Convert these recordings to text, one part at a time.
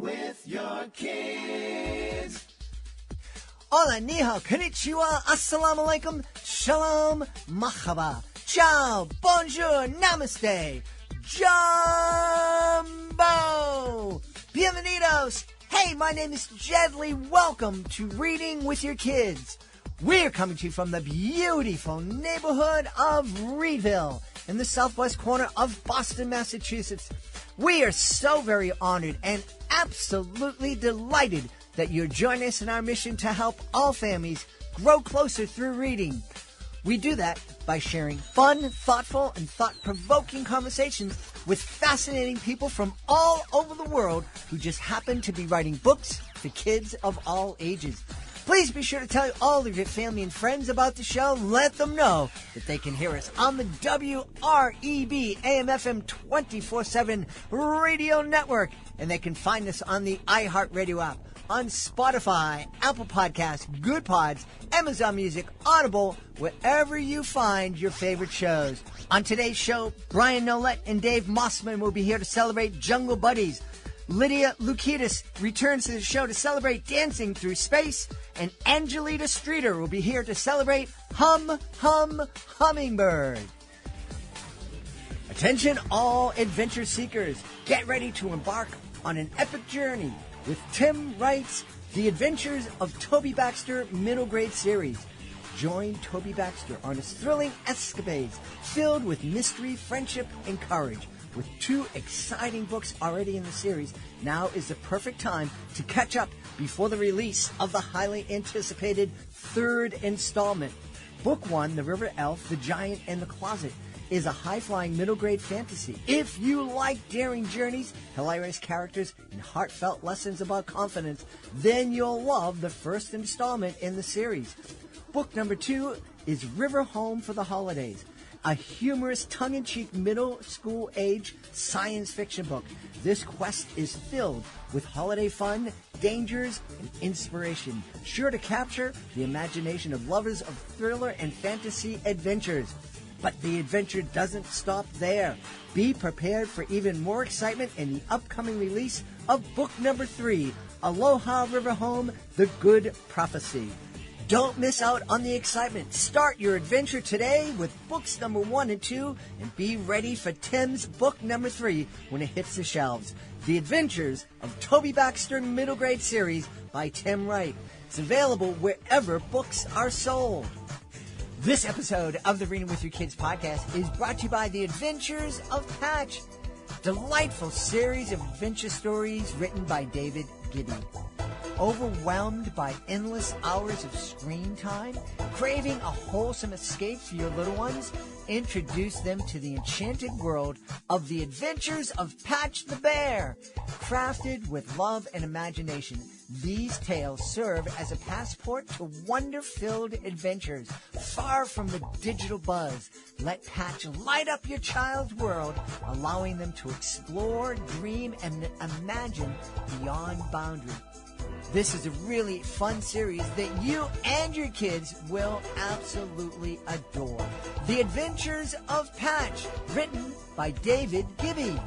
with your kids. Hola, ni hao, konnichiwa, assalamu alaikum, shalom, mahaba, ciao, bonjour, namaste, jumbo, bienvenidos. Hey, my name is Jedley. Welcome to Reading with Your Kids. We're coming to you from the beautiful neighborhood of Reedville in the southwest corner of Boston, Massachusetts. We are so very honored and absolutely delighted that you're joining us in our mission to help all families grow closer through reading. We do that by sharing fun, thoughtful, and thought-provoking conversations with fascinating people from all over the world who just happen to be writing books for kids of all ages. Please be sure to tell all of your family and friends about the show. Let them know that they can hear us on the WREB AM/FM 24/7 radio network, and they can find us on the iHeartRadio app, on Spotify, Apple Podcasts, Good Pods, Amazon Music, Audible, wherever you find your favorite shows. On today's show, Brian Nolet and Dave Mossman will be here to celebrate Jungle Buddyz. Lydia Lukidis returns to the show to celebrate Dancing Through Space, and Angelita Streeter will be here to celebrate Hum Hum Hummingbird. Attention all adventure seekers, get ready to embark on an epic journey with Tim Wright's The Adventures of Toby Baxter middle grade series. Join Toby Baxter on his thrilling escapades filled with mystery, friendship, and courage. With 2 exciting books already in the series, now is the perfect time to catch up before the release of the highly anticipated 3rd installment. Book 1, The River Elf, The Giant, and the Closet, is a high-flying middle-grade fantasy. If you like daring journeys, hilarious characters, and heartfelt lessons about confidence, then you'll love the 1st installment in the series. Book number 2 is River Home for the Holidays, a humorous, tongue-in-cheek middle school age science fiction book. This quest is filled with holiday fun, dangers, and inspiration, sure to capture the imagination of lovers of thriller and fantasy adventures. But the adventure doesn't stop there. Be prepared for even more excitement in the upcoming release of book number 3, Aloha River Home, The Good Prophecy. Don't miss out on the excitement. Start your adventure today with books number 1 and 2, and be ready for Tim's book number 3 when it hits the shelves. The Adventures of Toby Baxter Middle Grade Series by Tim Wright. It's available wherever books are sold. This episode of the Reading with Your Kids podcast is brought to you by The Adventures of Patch, delightful series of adventure stories written by David Gibby. Overwhelmed by endless hours of screen time? Craving a wholesome escape for your little ones? Introduce them to the enchanted world of The Adventures of Patch the Bear. Crafted with love and imagination, these tales serve as a passport to wonder-filled adventures. Far from the digital buzz, let Patch light up your child's world, allowing them to explore, dream, and imagine beyond boundaries. This is a really fun series that you and your kids will absolutely adore. The Adventures of Patch, written by David Gibby.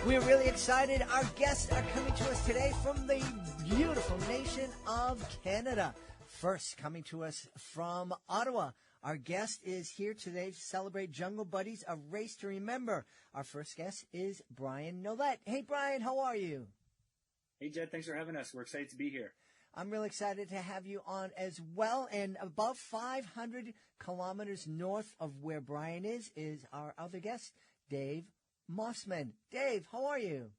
We're really excited. Our guests are coming to us today from the beautiful nation of Canada. First, coming to us from Ottawa, our guest is here today to celebrate Jungle Buddyz, A Race to Remember. Our first guest is Brian Nolet. Hey, Brian, how are you? Hey, Jed, thanks for having us. We're excited to be here. I'm really excited to have you on as well. And about 500 kilometers north of where Brian is our other guest, Dave Mossman. Dave, how are you?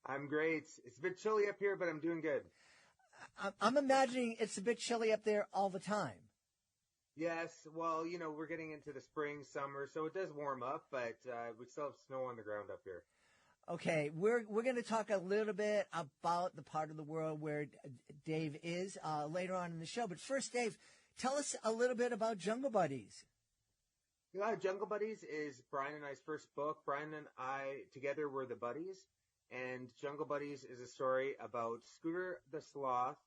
I'm great. It's a bit chilly up here, but I'm doing good. I'm imagining it's a bit chilly up there all the time. Yes, well, we're getting into the spring, summer, so it does warm up, but we still have snow on the ground up here. Okay, we're going to talk a little bit about the part of the world where Dave is later on in the show. But first, Dave, tell us a little bit about Jungle Buddyz. Yeah, Jungle Buddyz is Brian and I's first book. Brian and I together were the buddies, and Jungle Buddyz is a story about Scooter the Sloth,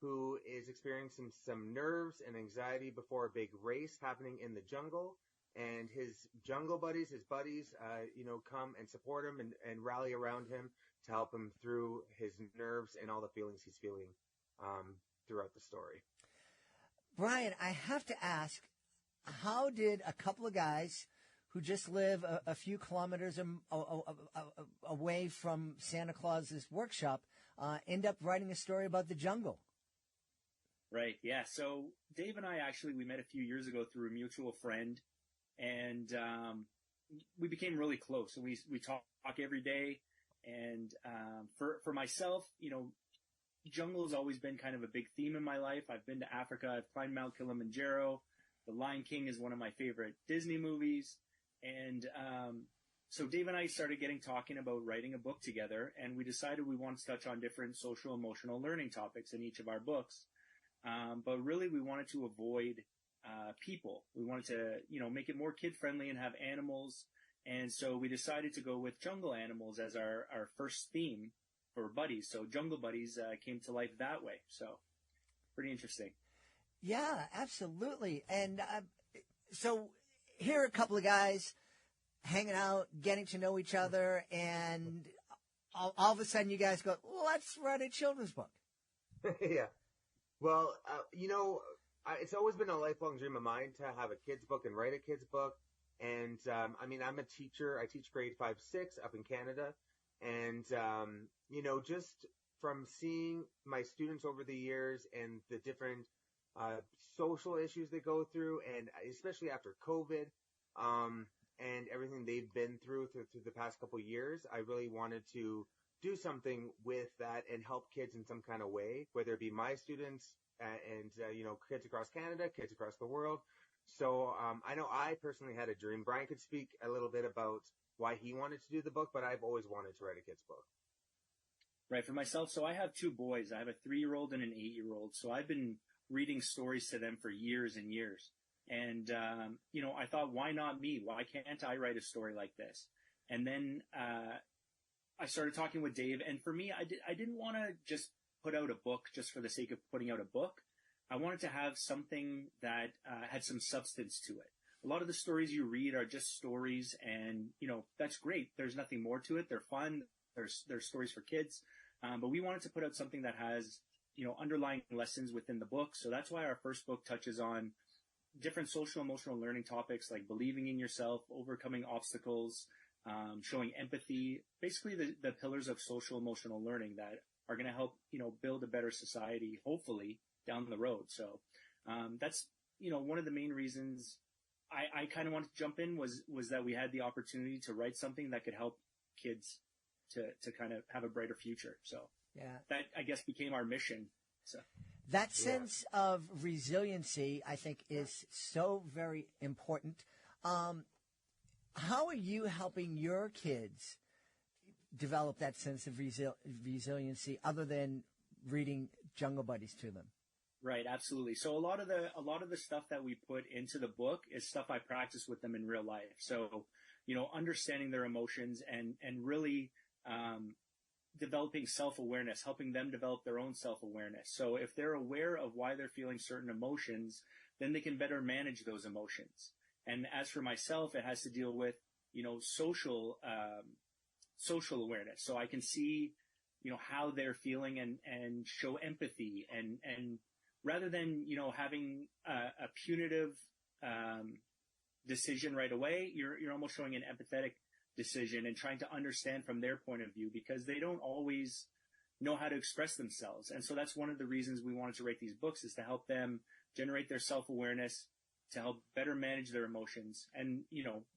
who is experiencing some nerves and anxiety before a big race happening in the jungle. And his jungle buddies, his buddies, come and support him and rally around him to help him through his nerves and all the feelings he's feeling throughout the story. Brian, I have to ask, how did a couple of guys who just live a few kilometers away from Santa Claus's workshop end up writing a story about the jungle? Right. Yeah. So Dave and I we met a few years ago through a mutual friend, and we became really close. So we talk every day. And for myself, jungle has always been kind of a big theme in my life. I've been to Africa. I've climbed Mount Kilimanjaro. The Lion King is one of my favorite Disney movies. And so Dave and I started talking about writing a book together, and we decided we wanted to touch on different social emotional learning topics in each of our books. But really we wanted to avoid people. We wanted to, make it more kid friendly and have animals. And so we decided to go with jungle animals as our first theme for Buddyz. So Jungle Buddyz came to life that way. So pretty interesting. Yeah, absolutely. And so here are a couple of guys hanging out, getting to know each other, and all of a sudden you guys go, well, let's write a children's book. Yeah. Well, it's always been a lifelong dream of mine to have a kid's book and write a kid's book. And, I'm a teacher. I teach grade 5-6 up in Canada. And, just from seeing my students over the years and the different social issues they go through, and especially after COVID, and everything they've been through the past couple of years, I really wanted to do something with that and help kids in some kind of way, whether it be my students and kids across Canada, kids across the world. So I know I personally had a dream. Brian could speak a little bit about why he wanted to do the book, but I've always wanted to write a kid's book. Right. For myself, so I have two boys. I have a 3-year-old and an 8-year-old. So I've been reading stories to them for years and years. And, I thought, why not me? Why can't I write a story like this? And then I started talking with Dave. And for me, I didn't want to just put out a book just for the sake of putting out a book. I wanted to have something that had some substance to it. A lot of the stories you read are just stories, and, that's great. There's nothing more to it. They're fun. There's stories for kids. But we wanted to put out something that has, underlying lessons within the book. So that's why our first book touches on different social emotional learning topics like believing in yourself, overcoming obstacles, showing empathy, basically the pillars of social emotional learning that are going to help, build a better society, hopefully, down the road. So that's, one of the main reasons I kind of wanted to jump in was that we had the opportunity to write something that could help kids to kind of have a brighter future. So yeah, that, I guess, became our mission. So that sense of resiliency, I think, is so very important. How are you helping your kids develop that sense of resiliency other than reading Jungle Buddyz to them? Right, absolutely. So a lot of the stuff that we put into the book is stuff I practice with them in real life. So, understanding their emotions and really developing self-awareness, helping them develop their own self-awareness. So if they're aware of why they're feeling certain emotions, then they can better manage those emotions. And as for myself, it has to deal with, social awareness. So I can see, how they're feeling and show empathy and rather than, having a punitive, decision right away, you're almost showing an empathetic decision and trying to understand from their point of view, because they don't always know how to express themselves. And so that's one of the reasons we wanted to write these books, is to help them generate their self-awareness, to help better manage their emotions. And,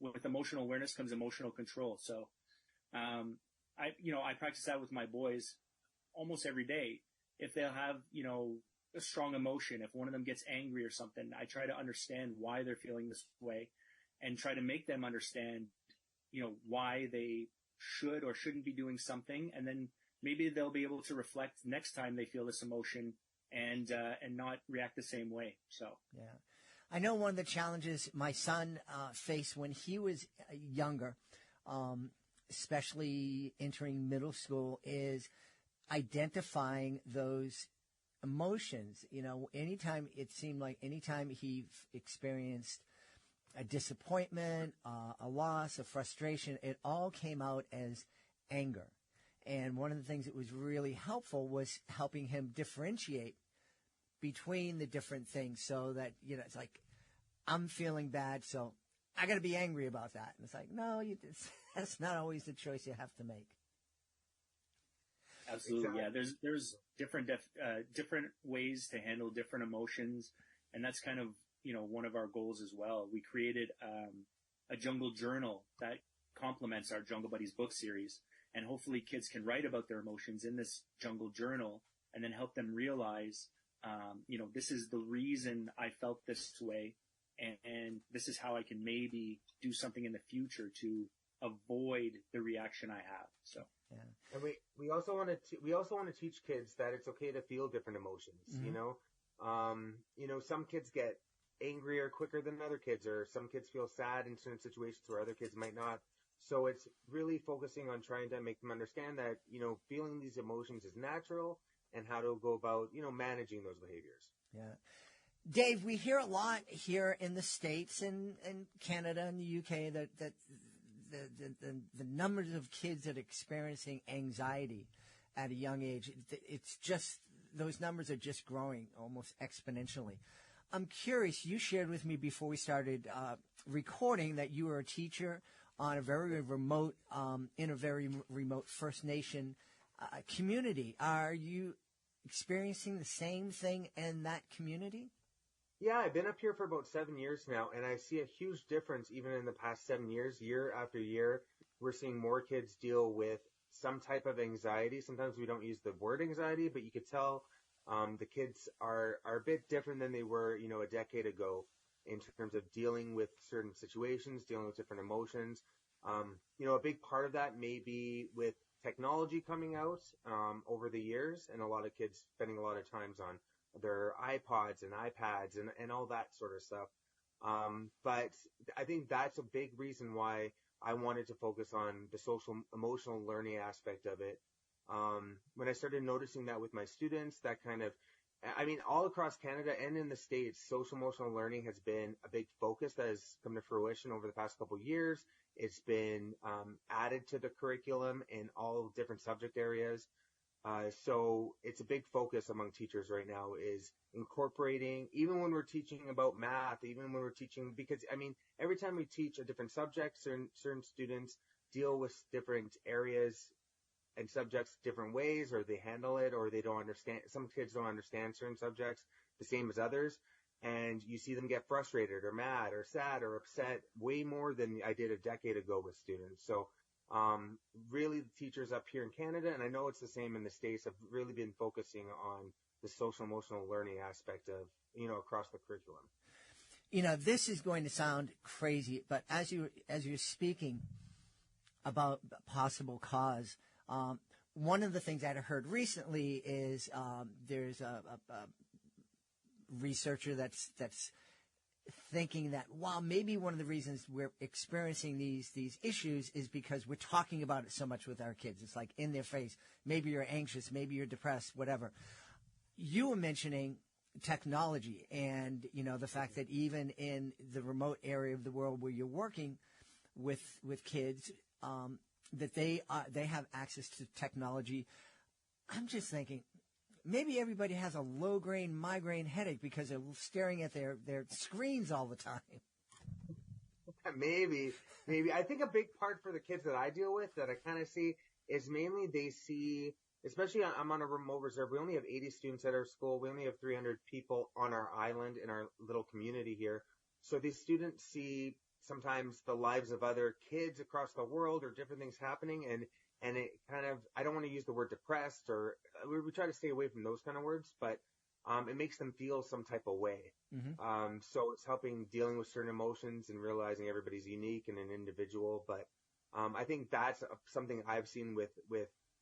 with emotional awareness comes emotional control. So, I practice that with my boys almost every day. If they'll have, a strong emotion, if one of them gets angry or something, I try to understand why they're feeling this way and try to make them understand, why they should or shouldn't be doing something. And then maybe they'll be able to reflect next time they feel this emotion and not react the same way. So, yeah. I know one of the challenges my son faced when he was younger, especially entering middle school, is identifying those emotions. Anytime he experienced a disappointment, a loss, a frustration, it all came out as anger. And one of the things that was really helpful was helping him differentiate between the different things so that, it's like, I'm feeling bad, so I got to be angry about that. And it's like, no, that's not always the choice you have to make. Absolutely. Exactly. Yeah. There's different ways to handle different emotions. And that's kind of, one of our goals as well. We created, a jungle journal that complements our Jungle Buddies book series. And hopefully kids can write about their emotions in this jungle journal and then help them realize, this is the reason I felt this way. And this is how I can maybe do something in the future to avoid the reaction I have. So, yeah. And we also want to teach kids that it's okay to feel different emotions. Mm-hmm. Some kids get angrier quicker than other kids, or some kids feel sad in certain situations where other kids might not. So it's really focusing on trying to make them understand that, feeling these emotions is natural and how to go about, managing those behaviors. Yeah. Dave, we hear a lot here in the States and Canada and the UK that the numbers of kids that are experiencing anxiety at a young age, it's just, those numbers are just growing almost exponentially. I'm curious, you shared with me before we started recording that you were a teacher on a very remote, in a very remote First Nation community. Are you experiencing the same thing in that community? Yeah, I've been up here for about 7 years now, and I see a huge difference even in the past 7 years. Year after year, we're seeing more kids deal with some type of anxiety. Sometimes we don't use the word anxiety, but you could tell the kids are a bit different than they were, a decade ago in terms of dealing with certain situations, dealing with different emotions. A big part of that may be with technology coming out over the years, and a lot of kids spending a lot of times on their iPods and iPads and all that sort of stuff. But I think that's a big reason why I wanted to focus on the social emotional learning aspect of it. When I started noticing that with my students, that kind of, all across Canada and in the States, social emotional learning has been a big focus that has come to fruition over the past couple of years. It's been added to the curriculum in all different subject areas. So it's a big focus among teachers right now is incorporating, even when we're teaching about math, even when we're teaching, because every time we teach a different subject, certain students deal with different areas and subjects different ways, or they handle it, or they don't understand. Some kids don't understand certain subjects the same as others. And you see them get frustrated or mad or sad or upset way more than I did a decade ago with students. So, really the teachers up here in Canada, and I know it's the same in the States, have really been focusing on the social emotional learning aspect of, across the curriculum. This is going to sound crazy, but as you're speaking about possible cause, one of the things that I heard recently is there's a researcher that's thinking that, wow, maybe one of the reasons we're experiencing these issues is because we're talking about it so much with our kids. It's like in their face. Maybe you're anxious, maybe you're depressed, whatever. You were mentioning technology and, the fact that even in the remote area of the world where you're working with kids, that they have access to technology. I'm just thinking, maybe everybody has a low-grade migraine headache because they're staring at their screens all the time. Maybe. I think a big part for the kids that I deal with that I kind of see is mainly they see, especially I'm on a remote reserve. We only have 80 students at our school. We only have 300 people on our island in our little community here. So these students see sometimes the lives of other kids across the world or different things happening. And it kind of, I don't want to use the word depressed, or we try to stay away from those kind of words, but it makes them feel some type of way. Mm-hmm. So it's helping dealing with certain emotions and realizing everybody's unique and an individual. But I think that's something I've seen with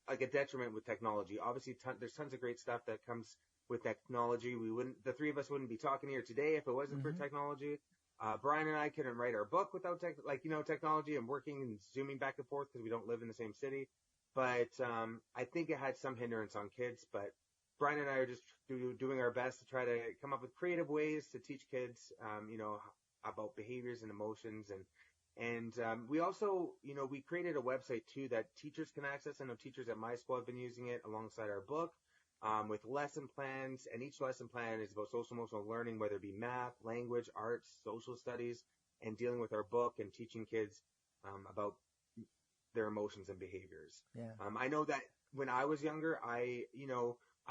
like a detriment with technology. Obviously, there's tons of great stuff that comes with technology. The three of us wouldn't be talking here today if it wasn't for technology. Brian and I couldn't write our book without technology and working and zooming back and forth because we don't live in the same city. But I think it had some hindrance on kids. But Brian and I are just doing our best to try to come up with creative ways to teach kids, about behaviors and emotions. And And we also, we created a website too that teachers can access. I know teachers at my school have been using it alongside our book with lesson plans. And each lesson plan is about social emotional learning, whether it be math, language, arts, social studies, and dealing with our book and teaching kids about their emotions and behaviors. Yeah. I know that when I was younger, I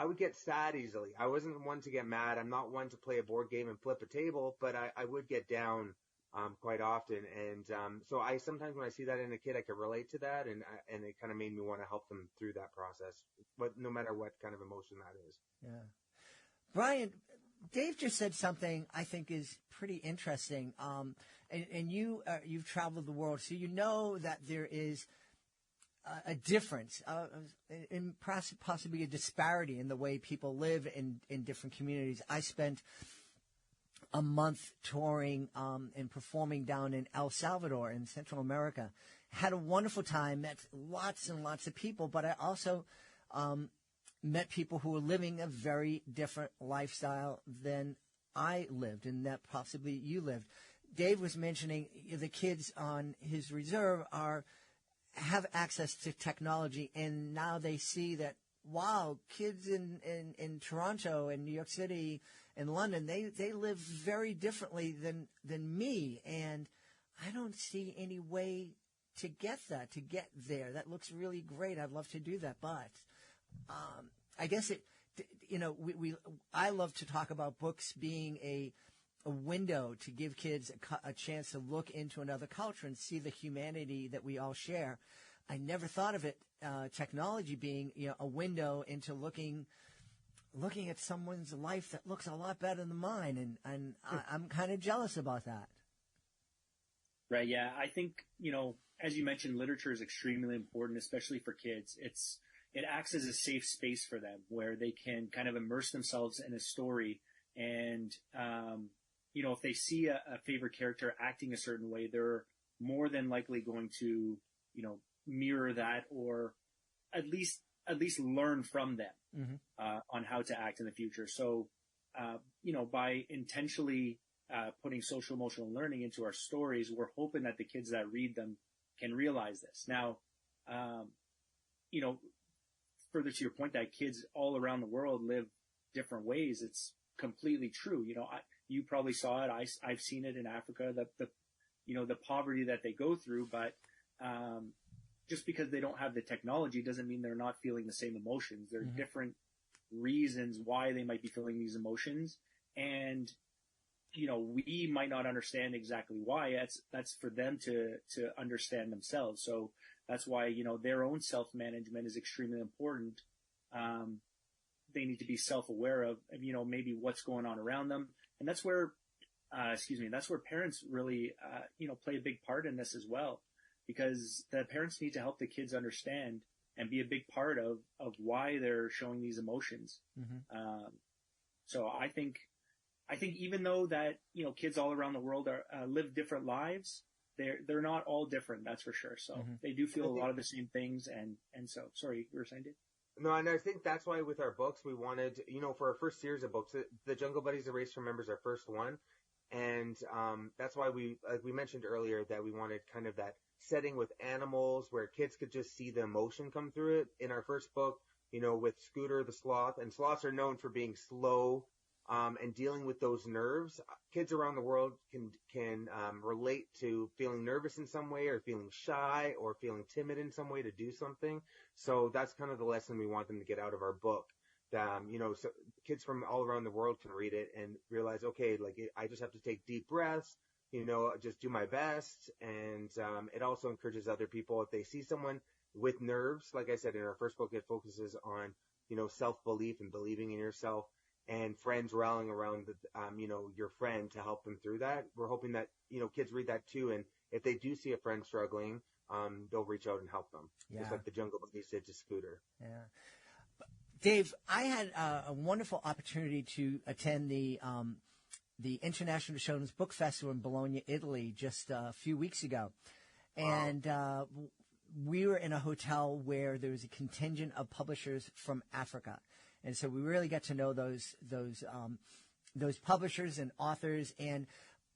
would get sad easily. I wasn't one to get mad. I'm not one to play a board game and flip a table, but I would get down quite often. And so I sometimes when I see that in a kid, I can relate to that, and it kind of made me want to help them through that process, but no matter what kind of emotion that is. Yeah. Brian, Dave just said something I think is pretty interesting. And you've traveled the world, so you know that there is a difference, and possibly a disparity in the way people live in different communities. I spent a month touring and performing down in El Salvador in Central America. Had a wonderful time, met lots and lots of people, but I also met people who were living a very different lifestyle than I lived and that possibly you lived. Dave was mentioning the kids on his reserve have access to technology, and now they see that, wow, kids in Toronto and New York City and London, they live very differently than me, and I don't see any way to get there. That looks really great. I'd love to do that, but I guess I love to talk about books being a window to give kids a chance to look into another culture and see the humanity that we all share. I never thought of it, technology being a window into looking at someone's life that looks a lot better than mine, and I'm kind of jealous about that. Right. Yeah. I think, as you mentioned, literature is extremely important, especially for kids. It acts as a safe space for them where they can kind of immerse themselves in a story. And, if they see a favorite character acting a certain way, they're more than likely going to, mirror that, or at least learn from them, on how to act in the future. So, by intentionally, putting social emotional learning into our stories, we're hoping that the kids that read them can realize this. Now, further to your point that kids all around the world live different ways, it's completely true. You probably saw it. I've seen it in Africa, the poverty that they go through, but, just because they don't have the technology doesn't mean they're not feeling the same emotions. There are different reasons why they might be feeling these emotions. And, we might not understand exactly why. That's for them to understand themselves. So that's why, their own self-management is extremely important. They need to be self-aware of, maybe what's going on around them. And that's where, that's where parents really, play a big part in this as well, because the parents need to help the kids understand and be a big part of why they're showing these emotions. So I think even though that, kids all around the world live different lives, they're not all different. That's for sure. So they do feel a lot of the same things. And so, sorry, you were saying, Dave? No, and I think that's why with our books, we wanted, for our first series of books, the Jungle Buddies, A Race to Remember is our first one. And that's why we mentioned earlier that we wanted kind of that setting with animals where kids could just see the emotion come through it. In our first book, with Scooter the sloth, and sloths are known for being slow and dealing with those nerves. Kids around the world can relate to feeling nervous in some way, or feeling shy, or feeling timid in some way to do something. So that's kind of the lesson we want them to get out of our book. So kids from all around the world can read it and realize, okay, I just have to take deep breaths, just do my best. And it also encourages other people, if they see someone with nerves, like I said, in our first book, it focuses on, self-belief and believing in yourself, and friends rallying around, your friend to help them through that. We're hoping that, kids read that too. And if they do see a friend struggling, they'll reach out and help them. Yeah. Just like the Jungle Buddies did to Scooter. Yeah. Dave, I had a wonderful opportunity to attend the International Children's Book Festival in Bologna, Italy, just a few weeks ago. And we were in a hotel where there was a contingent of publishers from Africa. And so we really got to know those publishers and authors, and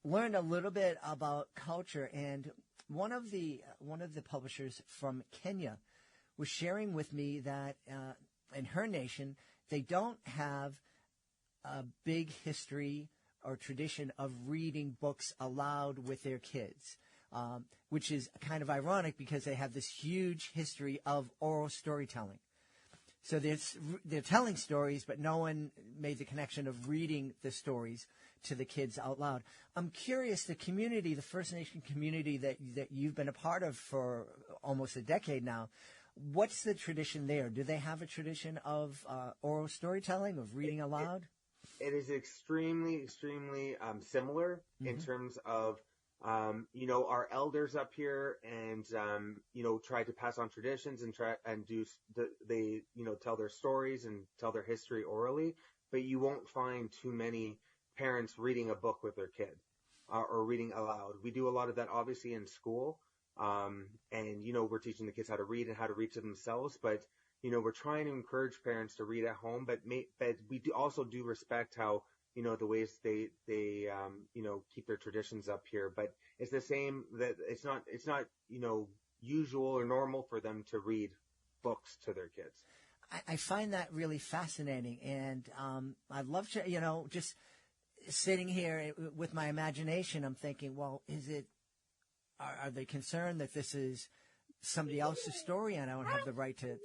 learned a little bit about culture. And one of the publishers from Kenya was sharing with me that in her nation they don't have a big history or tradition of reading books aloud with their kids, which is kind of ironic because they have this huge history of oral storytelling. So they're telling stories, but no one made the connection of reading the stories to the kids out loud. I'm curious, the community, the First Nation community that you've been a part of for almost a decade now, what's the tradition there? Do they have a tradition of oral storytelling, of reading aloud? It is extremely similar in terms of, our elders up here and, try to pass on traditions and tell their stories and tell their history orally, but you won't find too many parents reading a book with their kid or reading aloud. We do a lot of that obviously in school. We're teaching the kids how to read and how to read to themselves, but we're trying to encourage parents to read at home, but we also do respect how, the ways they keep their traditions up here. But it's the same that it's not, usual or normal for them to read books to their kids. I find that really fascinating. And, I'd love to, just sitting here with my imagination, I'm thinking, well, are they concerned that this is somebody else's story and I don't have the right to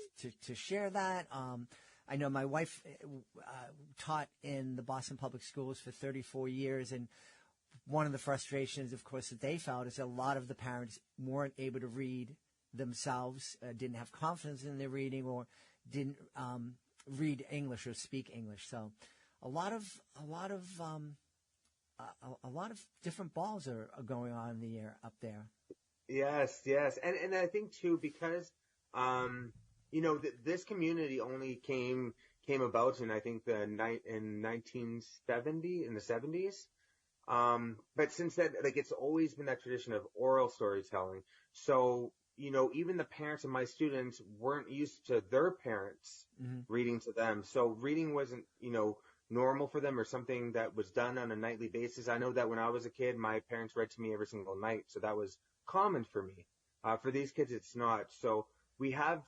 share that? I know my wife taught in the Boston Public Schools for 34 years, and one of the frustrations, of course, that they felt is a lot of the parents weren't able to read themselves, didn't have confidence in their reading, or didn't read English or speak English. So a lot of different balls are going on in the air up there. Yes. And I think too, because, this community only came about in, I think, in 1970, in the 70s. But since then, it's always been that tradition of oral storytelling. So, even the parents of my students weren't used to their parents reading to them. So reading wasn't, normal for them or something that was done on a nightly basis. I know that when I was a kid, my parents read to me every single night. So that was common for me. For these kids, it's not. So we have,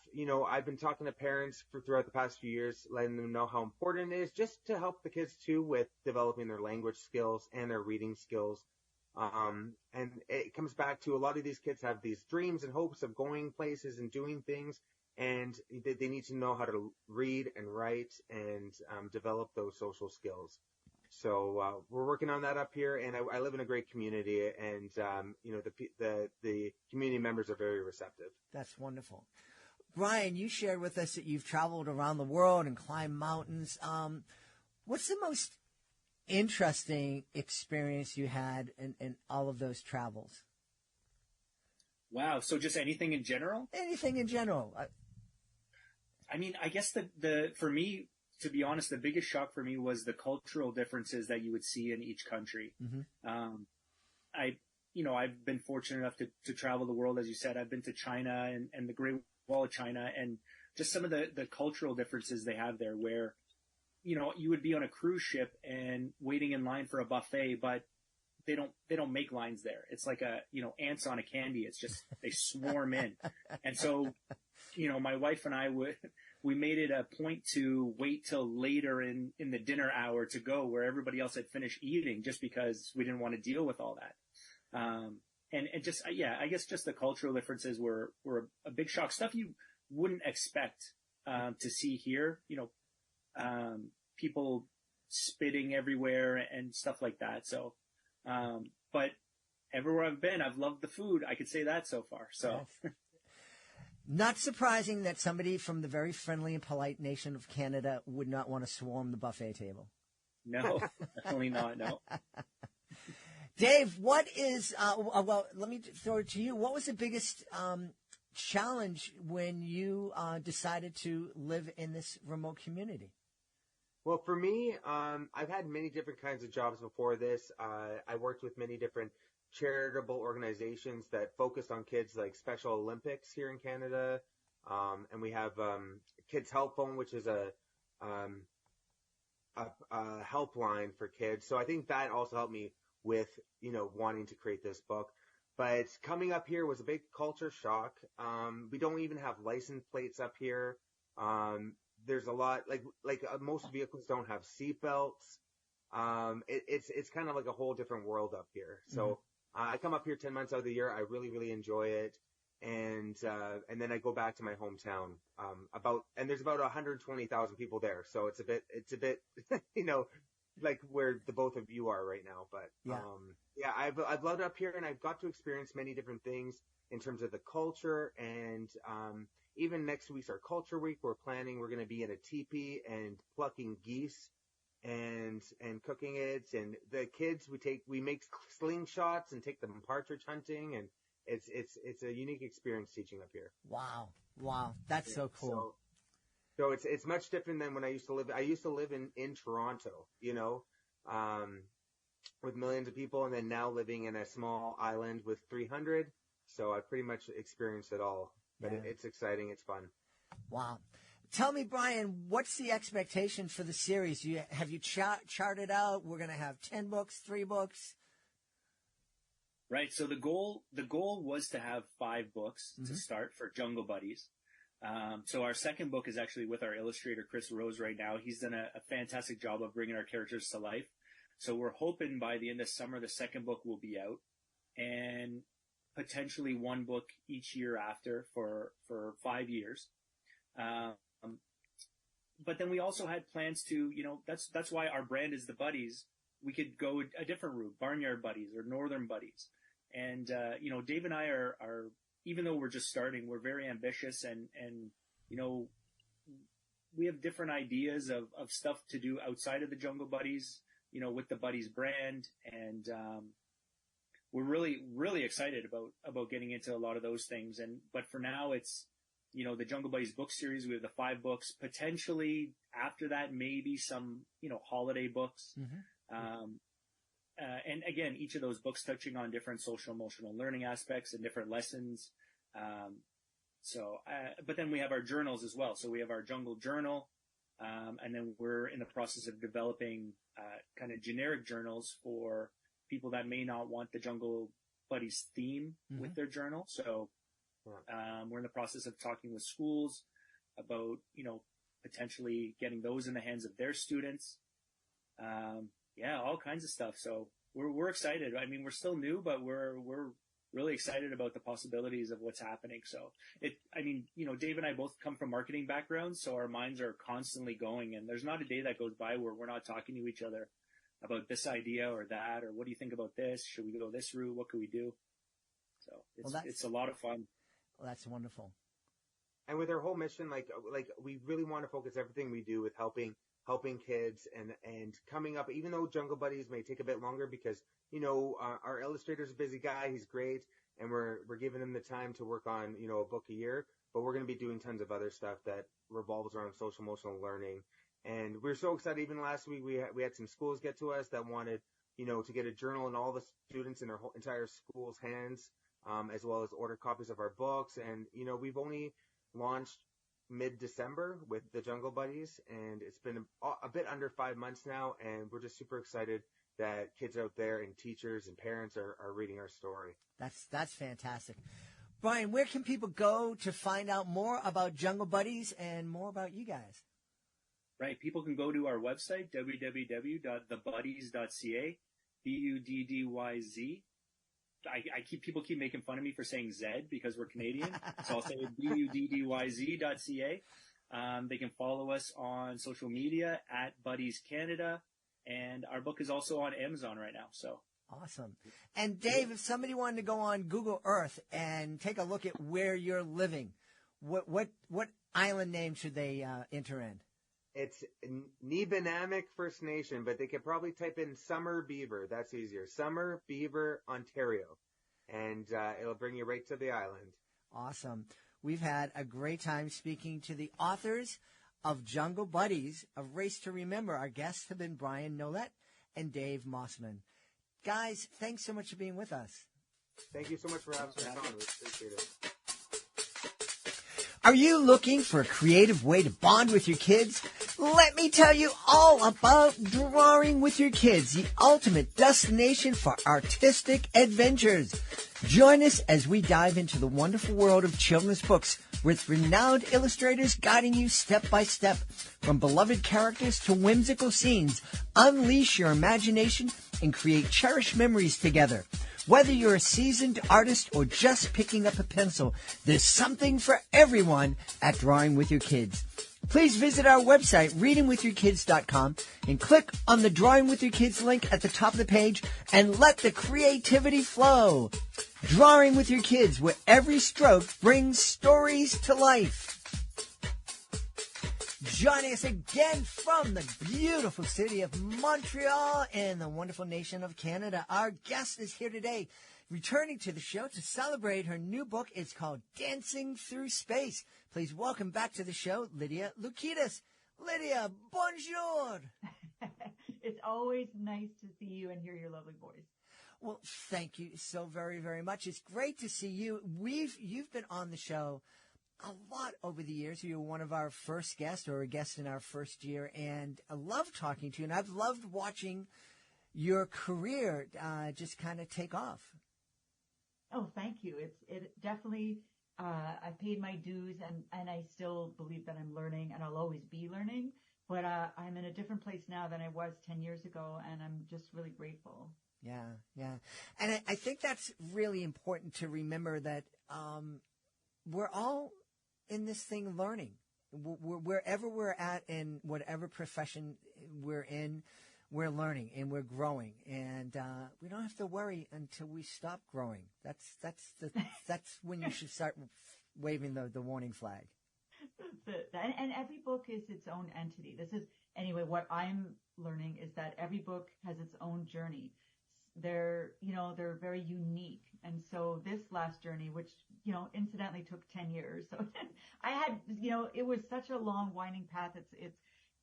I've been talking to parents throughout the past few years, letting them know how important it is just to help the kids too with developing their language skills and their reading skills. And it comes back to a lot of these kids have these dreams and hopes of going places and doing things, and they need to know how to read and write and develop those social skills. So we're working on that up here, and I live in a great community, and the community members are very receptive. That's wonderful. Brian, you shared with us that you've traveled around the world and climbed mountains. What's the most interesting experience you had in all of those travels? Wow. So just anything in general? Anything in general. I mean, I guess for me, to be honest, the biggest shock for me was the cultural differences that you would see in each country. I've been fortunate enough to travel the world. As you said, I've been to China and the Great Wall of China, and just some of the cultural differences they have there where, you would be on a cruise ship and waiting in line for a buffet, but they don't make lines there. It's like ants on a candy. It's just, they swarm in. And so, my wife and I we made it a point to wait till later in the dinner hour to go where everybody else had finished eating, just because we didn't want to deal with all that. And just, I guess just the cultural differences were a big shock. Stuff you wouldn't expect, to see here, people spitting everywhere and stuff like that. So, but everywhere I've been, I've loved the food. I could say that so far. So. Yes. Not surprising that somebody from the very friendly and polite nation of Canada would not want to swarm the buffet table. No, definitely not. No. Dave, what is, let me throw it to you. What was the biggest challenge when you decided to live in this remote community? Well, for me, I've had many different kinds of jobs before this. I worked with many different charitable organizations that focused on kids, like Special Olympics here in Canada. And we have Kids Help Phone, which is a helpline for kids. So I think that also helped me with, wanting to create this book. But coming up here was a big culture shock. We don't even have license plates up here. There's a lot, most vehicles don't have seat belts. It's kind of like a whole different world up here. So I come up here 10 months out of the year. I really, really enjoy it. And then I go back to my hometown. And there's about 120,000 people there. So it's a bit, like where the both of you are right now. But, I've loved it up here, and I've got to experience many different things in terms of the culture. And, even next week's our culture week. We're going to be in a teepee and plucking geese and cooking it. And the kids, we make slingshots and take them partridge hunting, and it's a unique experience teaching up here. Wow. That's so cool. So it's much different than when I used to live. I used to live in Toronto, with millions of people, and then now living in a small island with 300. So I pretty much experienced it all. But it's exciting. It's fun. Wow. Tell me, Brian, what's the expectation for the series? Have you charted out? We're going to have 10 books, 3 books? Right. So the goal was to have 5 books to start for Jungle Buddyz. So our second book is actually with our illustrator, Chris Rose, right now. He's done a fantastic job of bringing our characters to life. So we're hoping by the end of summer, the second book will be out, and potentially 1 book each year after for 5 years. But then we also had plans to, that's why our brand is the Buddyz. We could go a different route, Barnyard Buddyz or Northern Buddyz. And, Dave and I are, even though we're just starting, we're very ambitious and we have different ideas of stuff to do outside of the Jungle Buddyz, with the Buddyz brand. And, we're really, really excited about getting into a lot of those things. But for now, it's, the Jungle Buddyz book series. We have the 5 books. Potentially after that, maybe some, holiday books. And again, each of those books touching on different social emotional learning aspects and different lessons. But then we have our journals as well. So we have our Jungle Journal. And then we're in the process of developing, kind of generic journals for people that may not want the Jungle Buddyz theme with their journal. So, we're in the process of talking with schools about, potentially getting those in the hands of their students. All kinds of stuff. So we're excited. I mean, we're still new, but we're really excited about the possibilities of what's happening. So Dave and I both come from marketing backgrounds, so our minds are constantly going, and there's not a day that goes by where we're not talking to each other about this idea or that, or what do you think about this? Should we go this route? What can we do? So it's a lot of fun. Well, that's wonderful. And with our whole mission, like we really want to focus everything we do with helping kids and coming up, even though Jungle Buddyz may take a bit longer because, our illustrator's a busy guy. He's great. And we're giving him the time to work on, a book a year, but we're going to be doing tons of other stuff that revolves around social emotional learning. And we're so excited. Even last week, we had some schools get to us that wanted, to get a journal in all the students in their whole entire school's hands, as well as order copies of our books. And, we've only launched mid-December with the Jungle Buddyz, and it's been a bit under 5 months now, and we're just super excited that kids out there and teachers and parents are reading our story. That's fantastic. Brian, where can people go to find out more about Jungle Buddyz and more about you guys? Right. People can go to our website, www.thebuddyz.ca, Buddyz. People keep making fun of me for saying Z because we're Canadian. So I'll say Buddyz.ca. They can follow us on social media at Buddyz Canada. And our book is also on Amazon right now. So awesome. And Dave, if somebody wanted to go on Google Earth and take a look at where you're living, what island name should they enter in? It's Nibenamic First Nation, but they could probably type in Summer Beaver. That's easier. Summer Beaver, Ontario. And it'll bring you right to the island. Awesome. We've had a great time speaking to the authors of Jungle Buddyz, A Race to Remember. Our guests have been Brian Nolet and Dave Mossman. Guys, thanks so much for being with us. Thank you so much for having us on. We appreciate it. Are you looking for a creative way to bond with your kids? Let me tell you all about Drawing with Your Kids, the ultimate destination for artistic adventures. Join us as we dive into the wonderful world of children's books with renowned illustrators guiding you step by step. From beloved characters to whimsical scenes, unleash your imagination and create cherished memories together. Whether you're a seasoned artist or just picking up a pencil, there's something for everyone at Drawing With Your Kids. Please visit our website, readingwithyourkids.com, and click on the Drawing With Your Kids link at the top of the page and let the creativity flow. Drawing with Your Kids, where every stroke brings stories to life. Joining us again from the beautiful city of Montreal and the wonderful nation of Canada, our guest is here today, returning to the show to celebrate her new book. It's called Dancing Through Space. Please welcome back to the show, Lydia Lukidis. Lydia, bonjour. It's always nice to see you and hear your lovely voice. Well, thank you so very, very much. It's great to see you. You've been on the show a lot over the years. You were one of our first guests, or a guest in our first year, and I love talking to you, and I've loved watching your career just kind of take off. Oh, thank you. It definitely, I paid my dues, and I still believe that I'm learning, and I'll always be learning, but I'm in a different place now than I was 10 years ago, and I'm just really grateful. Yeah. And I think that's really important to remember, that we're all in this thing learning. Wherever we're at in whatever profession we're in, we're learning and we're growing, and we don't have to worry until we stop growing. That's when you should start waving the warning flag. And every book is its own entity. Anyway, what I'm learning is that every book has its own journey. They're very unique. And so this last journey, which, incidentally took 10 years. So I had, it was such a long winding path.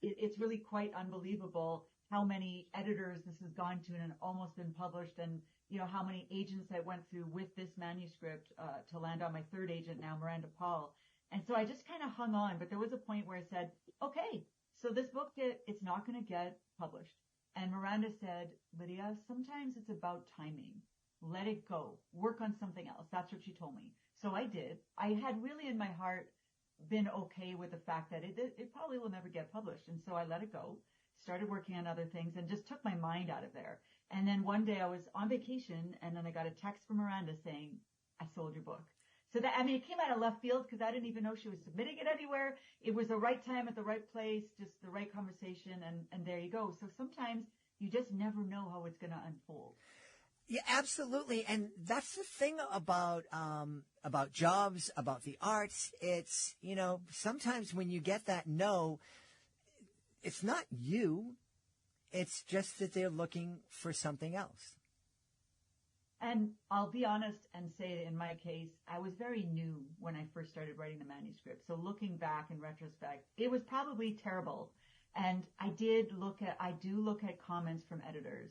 It's really quite unbelievable how many editors this has gone to and almost been published, and, how many agents I went through with this manuscript, to land on my third agent now, Miranda Paul. And so I just kind of hung on, but there was a point where I said, okay, so this book, it's not going to get published. And Miranda said, Lydia, sometimes it's about timing. Let it go. Work on something else. That's what she told me. So I did. I had really in my heart been okay with the fact that it probably will never get published. And so I let it go, started working on other things, and just took my mind out of there. And then one day I was on vacation, and then I got a text from Miranda saying, I sold your book. So it came out of left field because I didn't even know she was submitting it anywhere. It was the right time at the right place, just the right conversation, and there you go. So sometimes you just never know how it's going to unfold. Yeah, absolutely. And that's the thing about jobs, about the arts. It's, sometimes when you get that no, it's not you. It's just that they're looking for something else. And I'll be honest and say that in my case, I was very new when I first started writing the manuscript. So looking back in retrospect, it was probably terrible. And I do look at comments from editors.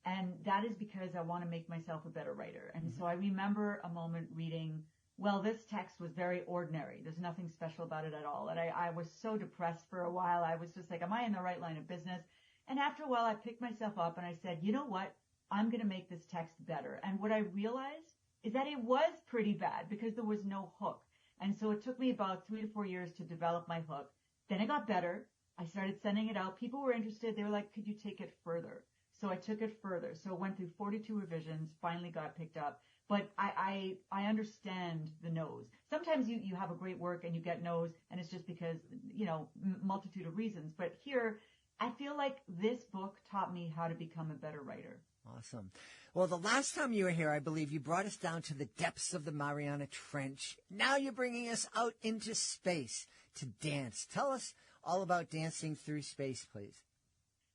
And that is because I want to make myself a better writer. And so I remember a moment reading, well, this text was very ordinary. There's nothing special about it at all. And I was so depressed for a while. I was just like, am I in the right line of business? And after a while, I picked myself up and I said, you know what? I'm going to make this text better. And what I realized is that it was pretty bad because there was no hook. And so it took me about 3 to 4 years to develop my hook. Then it got better. I started sending it out. People were interested. They were like, could you take it further? So I took it further. So it went through 42 revisions, finally got picked up. But I understand the no's. Sometimes you have a great work and you get no's, and it's just because, multitude of reasons. But here, I feel like this book taught me how to become a better writer. Awesome. Well, the last time you were here, I believe you brought us down to the depths of the Mariana Trench. Now you're bringing us out into space to dance. Tell us all about Dancing Through Space, please.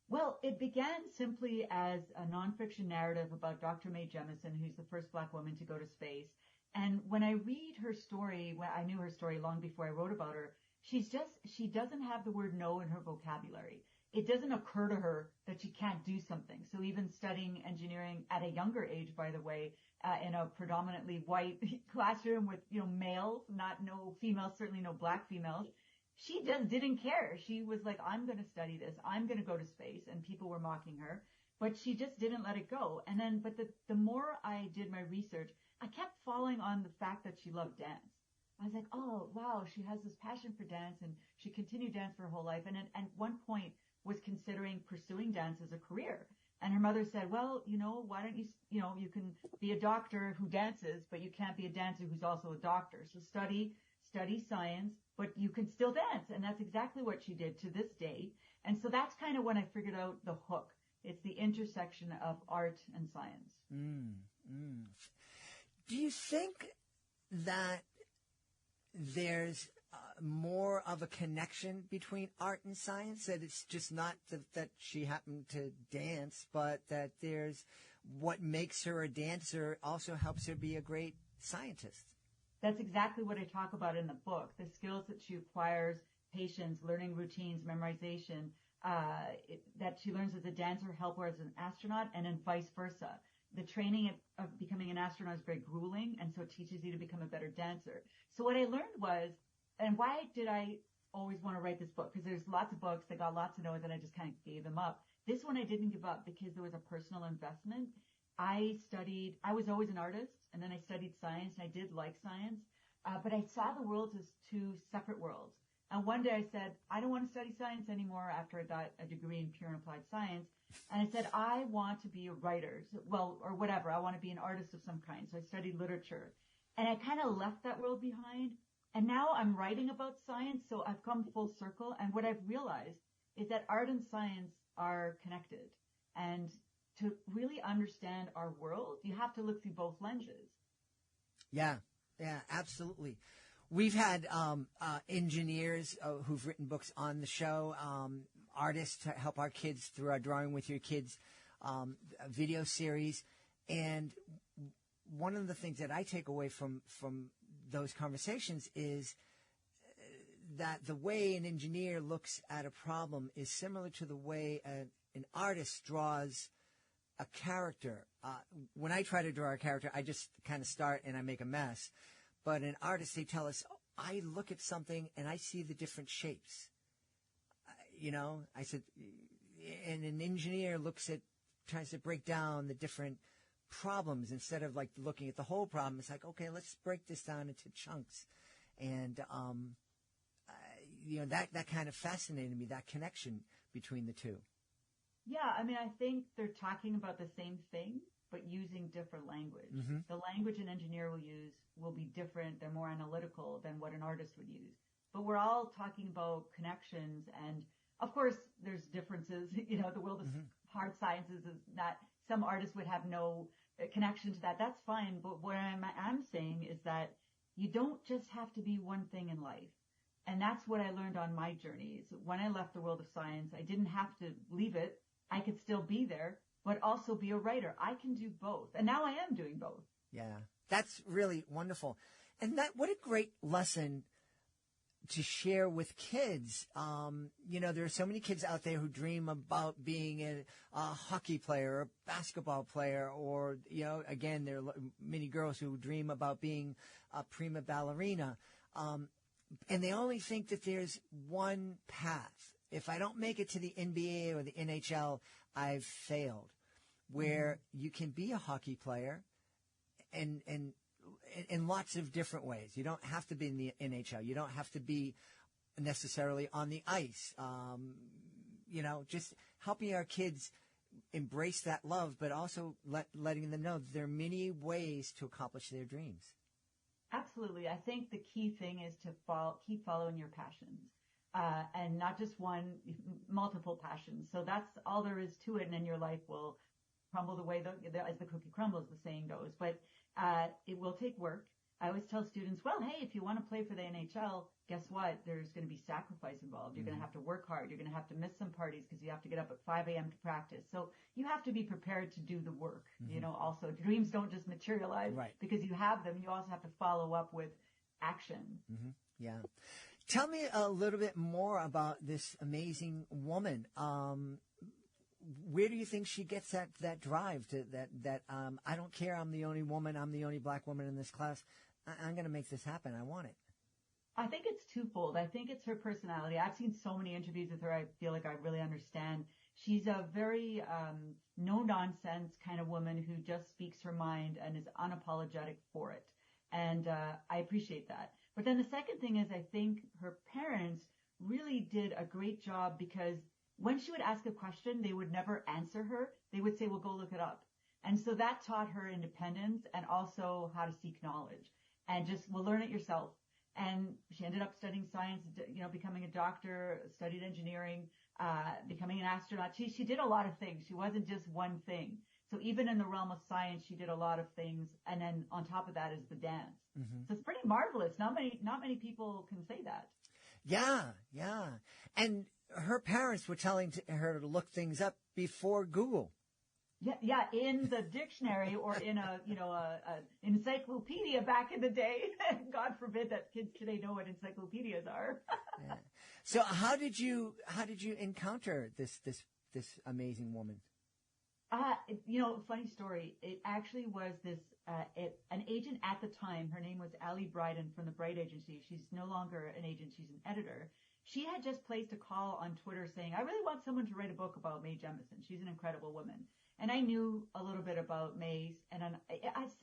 Well, it began simply as a nonfiction narrative about Dr. Mae Jemison, who's the first Black woman to go to space. And when I read her story, I knew her story long before I wrote about her, she doesn't have the word no in her vocabulary. It doesn't occur to her that she can't do something. So even studying engineering at a younger age, by the way, in a predominantly white classroom with, males, no females, certainly no Black females, she just didn't care. She was like, I'm going to study this. I'm going to go to space. And people were mocking her. but she just didn't let it go. And then, but the more I did my research, I kept falling on the fact that she loved dance. I was like, oh, wow, she has this passion for dance, and she continued dance for her whole life. And at one point was considering pursuing dance as a career. And her mother said, well, why don't you can be a doctor who dances, but you can't be a dancer who's also a doctor. So study science, but you can still dance. And that's exactly what she did to this day. And so that's kind of when I figured out the hook. It's the intersection of art and science. Do you think that there's more of a connection between art and science, that it's just not that she happened to dance, but that there's what makes her a dancer also helps her be a great scientist? That's exactly what I talk about in the book. The skills that she acquires, patience, learning routines, memorization, that she learns as a dancer help her as an astronaut, and then vice versa. The training of becoming an astronaut is very grueling, and so it teaches you to become a better dancer. So what I learned was, and why did I always want to write this book? Because there's lots of books that got lots of no's, and I just kind of gave them up. This one I didn't give up because there was a personal investment. I was always an artist, and then I studied science, and I did like science, but I saw the worlds as two separate worlds. And one day I said, I don't want to study science anymore after I got a degree in pure and applied science. And I said, I want to be a writer, or whatever. I want to be an artist of some kind. So I studied literature. And I kind of left that world behind. And now I'm writing about science, so I've come full circle. And what I've realized is that art and science are connected. And to really understand our world, you have to look through both lenses. Yeah, absolutely. We've had engineers who've written books on the show, artists to help our kids through our Drawing with Your Kids video series. And one of the things that I take away from those conversations is that the way an engineer looks at a problem is similar to the way an artist draws a character. When I try to draw a character, I just kind of start and I make a mess. But an artist, they tell us, I look at something and I see the different shapes. I said, and an engineer tries to break down the different problems instead of like looking at the whole problem. It's like, okay, let's break this down into chunks. And, that kind of fascinated me, that connection between the two. Yeah, I mean, I think they're talking about the same thing, but using different language. Mm-hmm. The language an engineer will use will be different. They're more analytical than what an artist would use. But we're all talking about connections. And of course, there's differences. The world of hard sciences is not, some artists would have no connection to that. That's fine. But what I'm saying is that you don't just have to be one thing in life. And that's what I learned on my journeys. When I left the world of science, I didn't have to leave it. I could still be there, but also be a writer. I can do both. And now I am doing both. Yeah, that's really wonderful. And what a great lesson to share with kids. There are so many kids out there who dream about being a hockey player or a basketball player, or, again, there are many girls who dream about being a prima ballerina. And they only think that there's one path. If I don't make it to the NBA or the NHL, I've failed. Where you can be a hockey player and in lots of different ways. You don't have to be in the NHL. You don't have to be necessarily on the ice. Just helping our kids embrace that love, but also letting them know there are many ways to accomplish their dreams. Absolutely. I think the key thing is to keep following your passions. And not just one, multiple passions. So that's all there is to it. And then your life will crumble the way as the cookie crumbles, the saying goes. But it will take work. I always tell students, well, hey, if you want to play for the NHL, guess what? There's going to be sacrifice involved. You're going to have to work hard. You're going to have to miss some parties because you have to get up at 5 a.m. to practice. So you have to be prepared to do the work. Also, dreams don't just materialize because you have them. You also have to follow up with action. Mm-hmm. Yeah. Tell me a little bit more about this amazing woman. Where do you think she gets that drive that I don't care, I'm the only woman, I'm the only black woman in this class. I'm going to make this happen. I want it. I think it's twofold. I think it's her personality. I've seen so many interviews with her. I feel like I really understand. She's a very no-nonsense kind of woman who just speaks her mind and is unapologetic for it. And I appreciate that. But then the second thing is I think her parents really did a great job, because when she would ask a question, they would never answer her. They would say, well, go look it up. And so that taught her independence and also how to seek knowledge and just, well, learn it yourself. And she ended up studying science, becoming a doctor, studied engineering, becoming an astronaut. She did a lot of things. She wasn't just one thing. So even in the realm of science, she did a lot of things. And then on top of that is the dance. Mm-hmm. So it's pretty marvelous. Not many people can say that. Yeah. And her parents were telling her to look things up before Google. Yeah, in the dictionary or in a encyclopedia back in the day. God forbid that kids today know what encyclopedias are. Yeah. So how did you encounter this amazing woman? Funny story. It actually was this an agent at the time. Her name was Allie Bryden from the Bright Agency. She's no longer an agent. She's an editor. She had just placed a call on Twitter saying, I really want someone to write a book about Mae Jemison. She's an incredible woman. And I knew a little bit about Mae's, and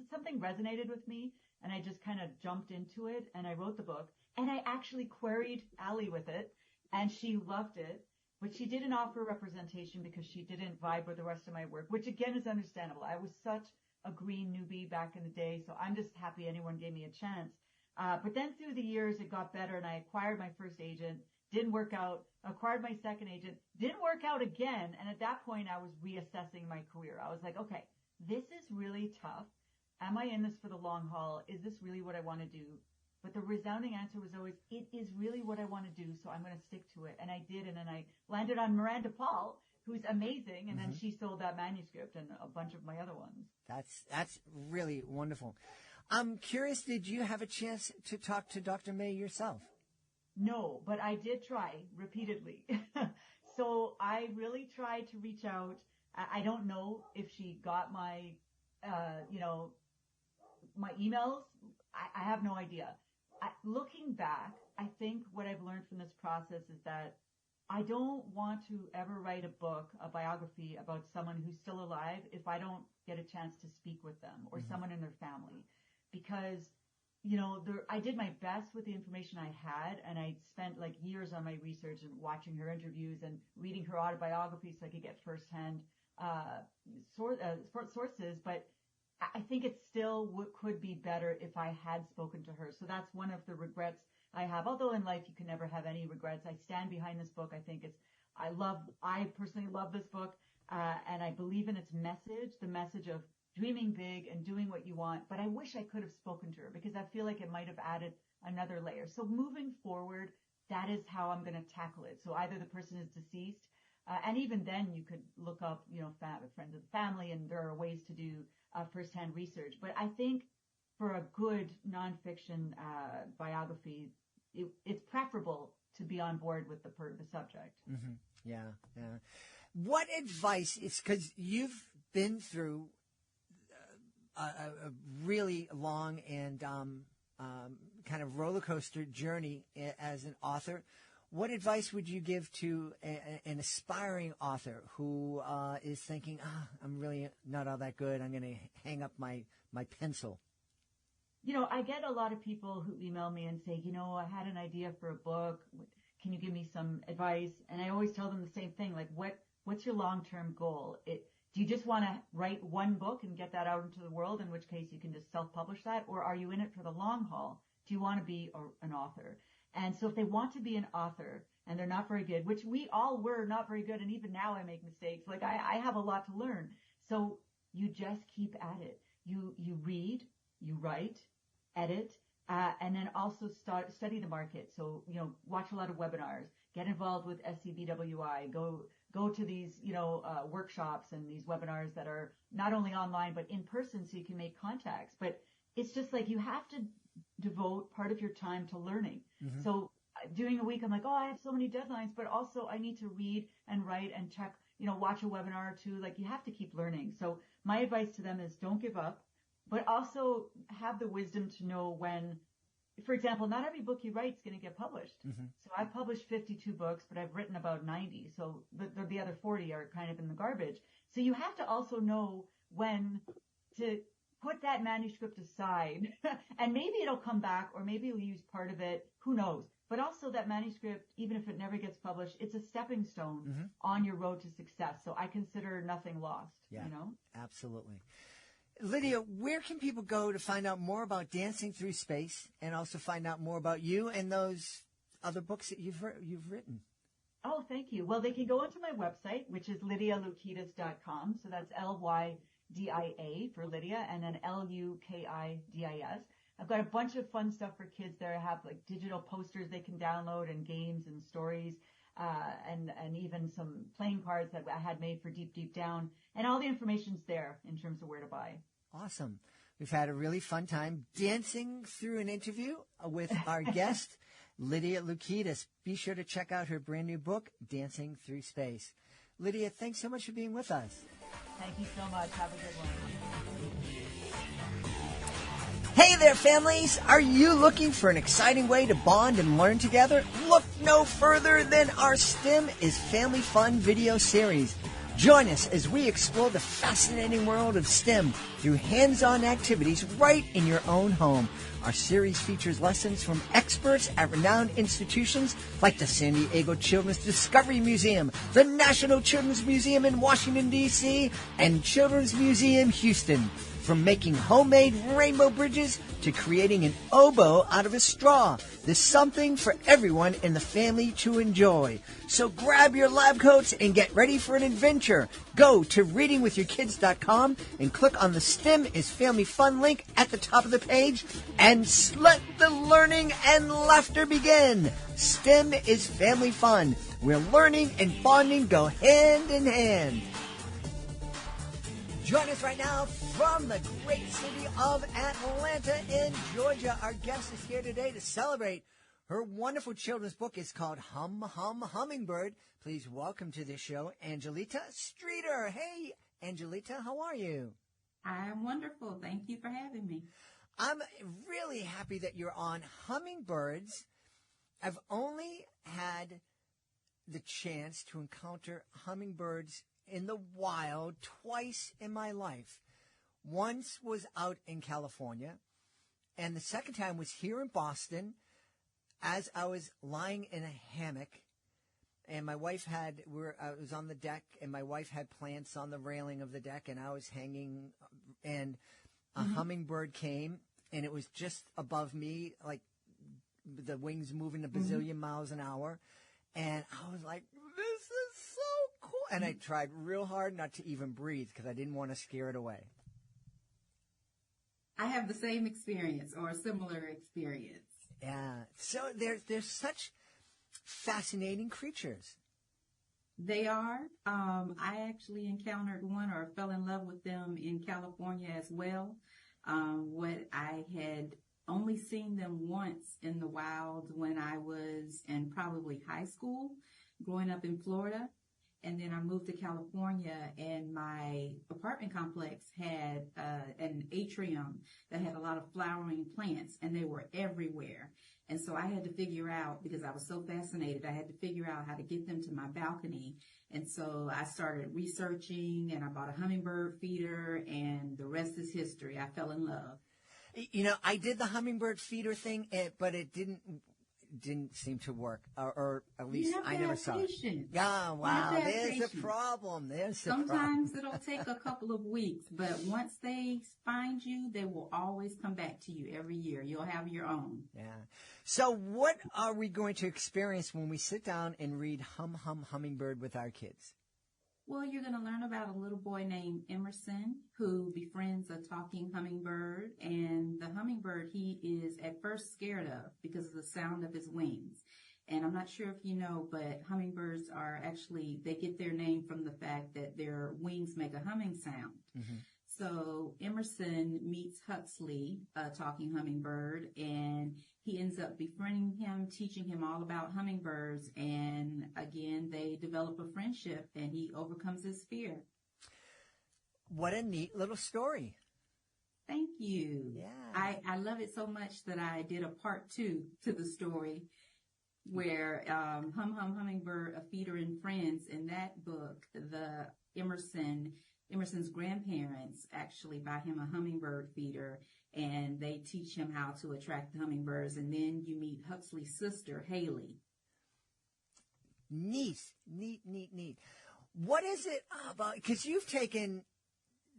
something resonated with me, and I just kind of jumped into it, and I wrote the book. And I actually queried Allie with it, and she loved it. But she didn't offer representation because she didn't vibe with the rest of my work, which again is understandable. I was such a green newbie back in the day, so I'm just happy anyone gave me a chance. But then through the years, it got better, and I acquired my first agent. Didn't work out. Acquired my second agent. Didn't work out again. And at that point, I was reassessing my career. I was like, okay, this is really tough. Am I in this for the long haul? Is this really what I want to do? But the resounding answer was always, it is really what I want to do, so I'm going to stick to it. And I did, and then I landed on Miranda Paul, who's amazing, and then she sold that manuscript and a bunch of my other ones. That's really wonderful. I'm curious, did you have a chance to talk to Dr. Mae yourself? No, but I did try repeatedly. So I really tried to reach out. I don't know if she got my, my emails. I have no idea. Looking back, I think what I've learned from this process is that I don't want to ever write a book, a biography about someone who's still alive if I don't get a chance to speak with them or someone in their family. Because I did my best with the information I had, and I spent like years on my research and watching her interviews and reading her autobiography so I could get firsthand sources. But I think it still could be better if I had spoken to her. So that's one of the regrets I have. Although in life you can never have any regrets. I stand behind this book. I personally love this book, and I believe in its message, the message of dreaming big and doing what you want. But I wish I could have spoken to her because I feel like it might have added another layer. So moving forward, that is how I'm going to tackle it. So either the person is deceased, and even then you could look up, friends of the family, and there are ways to do firsthand research. But I think for a good nonfiction biography, it's preferable to be on board with the subject. Mm-hmm. Yeah. What advice is, because you've been through a really long and kind of roller coaster journey as an author. What advice would you give to an aspiring author who is thinking, I'm really not all that good, I'm going to hang up my pencil? I get a lot of people who email me and say, I had an idea for a book. Can you give me some advice? And I always tell them the same thing, like, what's your long-term goal? Do you just want to write one book and get that out into the world, in which case you can just self-publish that? Or are you in it for the long haul? Do you want to be an author? And so if they want to be an author and they're not very good, which we all were not very good, and even now I make mistakes, like I have a lot to learn. So you just keep at it. You read, you write, edit, and then also study the market. So, watch a lot of webinars, get involved with SCBWI, go to these, workshops and these webinars that are not only online, but in person so you can make contacts. But it's just like you have to devote part of your time to learning. Mm-hmm. So during a week, I'm like, I have so many deadlines, but also I need to read and write and check, watch a webinar or two. Like you have to keep learning. So my advice to them is don't give up, but also have the wisdom to know when for example, not every book you write is going to get published. Mm-hmm. So I've published 52 books, but I've written about 90. So the other 40 are kind of in the garbage. So you have to also know when to put that manuscript aside and maybe it'll come back or maybe you'll use part of it. Who knows? But also that manuscript, even if it never gets published, it's a stepping stone Mm-hmm. on your road to success. So I consider nothing lost, Yeah, you know? absolutely. Lydia, where can people go to find out more about Dancing Through Space and also find out more about you and those other books that you've written? Oh, thank you. Well, they can go onto my website, which is lydialukidis.com. So that's LYDIA for Lydia and then LUKIDIS. I've got a bunch of fun stuff for kids there. I have like digital posters they can download and games and stories, and even some playing cards that I had made for Deep, Deep Down. And all the information's there in terms of where to buy. Awesome. We've had a really fun time dancing through an interview with our guest, Lydia Lukidis. Be sure to check out her brand new book, Dancing Through Space. Lydia, thanks so much for being with us. Thank you so much. Have a good one. Hey there, families! Are you looking for an exciting way to bond and learn together? Look no further than our STEM is Family Fun video series. Join us as we explore the fascinating world of STEM through hands-on activities right in your own home. Our series features lessons from experts at renowned institutions like the San Diego Children's Discovery Museum, the National Children's Museum in Washington, D.C., and Children's Museum Houston. From making homemade rainbow bridges to creating an oboe out of a straw, there's something for everyone in the family to enjoy. So grab your lab coats and get ready for an adventure. Go to readingwithyourkids.com and click on the STEM is Family Fun link at the top of the page and let the learning and laughter begin. STEM is Family Fun, where learning and bonding go hand in hand. Join us right now from the great city of Atlanta in Georgia. Our guest is here today to celebrate her wonderful children's book. Is called Hum Hum Hummingbird. Please welcome to the show, Angelita Streeter. Hey, Angelita, how are you? I'm wonderful. Thank you for having me. I'm really happy that you're on. Hummingbirds. I've only had the chance to encounter hummingbirds in the wild twice in my life. Once was out in California, and the second time was here in Boston as I was lying in a hammock, and my wife I was on the deck, and my wife had plants on the railing of the deck, and I was hanging, and a hummingbird came, and it was just above me, like the wings moving a bazillion miles an hour, and I was like, this is so cool. And I tried real hard not to even breathe because I didn't want to scare it away. I have the same experience or a similar experience. Yeah. So they're such fascinating creatures. They are. I actually encountered one or fell in love with them in California as well. What I had only seen them once in the wild when I was in probably high school, growing up in Florida. And then I moved to California, and my apartment complex had an atrium that had a lot of flowering plants, and they were everywhere. And so I had to figure out, because I was so fascinated, I had to figure out how to get them to my balcony. And so I started researching, and I bought a hummingbird feeder, and the rest is history. I fell in love. You know, I did the hummingbird feeder thing, but it didn't seem to work, or at least I never saw it. Yeah, wow, there's a problem. Sometimes it'll take a couple of weeks, but once they find you, they will always come back to you every year. You'll have your own. Yeah. So what are we going to experience when we sit down and read Hum Hum Hummingbird with our kids? Well, you're going to learn about a little boy named Emerson who befriends a talking hummingbird. And the hummingbird he is at first scared of because of the sound of his wings. And I'm not sure if you know, but hummingbirds are actually, they get their name from the fact that their wings make a humming sound. Mm-hmm. So Emerson meets Huxley, a talking hummingbird, and he ends up befriending him, teaching him all about hummingbirds, and again, they develop a friendship, and he overcomes his fear. What a neat little story. Thank you. Yeah. I love it so much that I did a part 2 to the story where Hummingbird, A Feeder and Friends, in that book, the Emerson's grandparents actually buy him a hummingbird feeder, and they teach him how to attract the hummingbirds. And then you meet Huxley's sister, Haley. Neat. What is it about, because you've taken